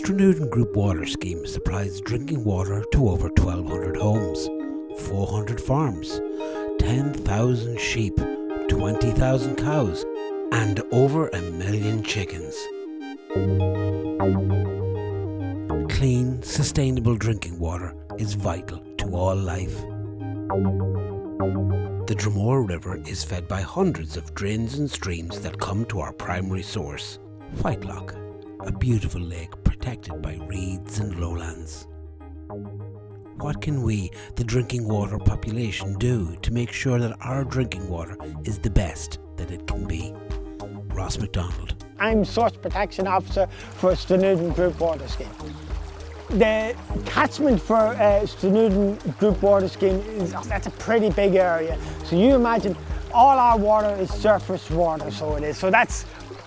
Stranooden Group Water Scheme supplies drinking water to over 1,200 homes, 400 farms, 10,000 sheep, 20,000 cows, and over 1 million chickens. Clean, sustainable drinking water is vital to all life. The Dromore River is fed by hundreds of drains and streams that come to our primary source, Whitelock, a beautiful lake protected by reeds and lowlands. What can we, the drinking water population, do to make sure that our drinking water is the best that it can be? Ross McDonald. I'm Source Protection Officer for Stranooden Group Water Scheme. The catchment for Stranooden Group Water Scheme that's a pretty big area. So you imagine all our water is surface water, so it is. So that's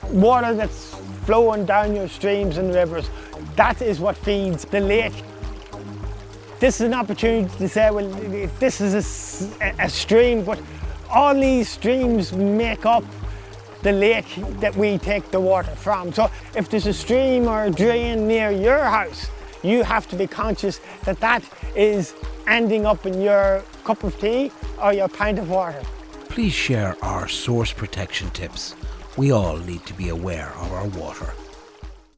water that's flowing down your streams and rivers. That is what feeds the lake. This is an opportunity to say, well, this is a stream, but all these streams make up the lake that we take the water from. So if there's a stream or a drain near your house, you have to be conscious that that is ending up in your cup of tea or your pint of water. Please share our source protection tips. We all need to be aware of our water.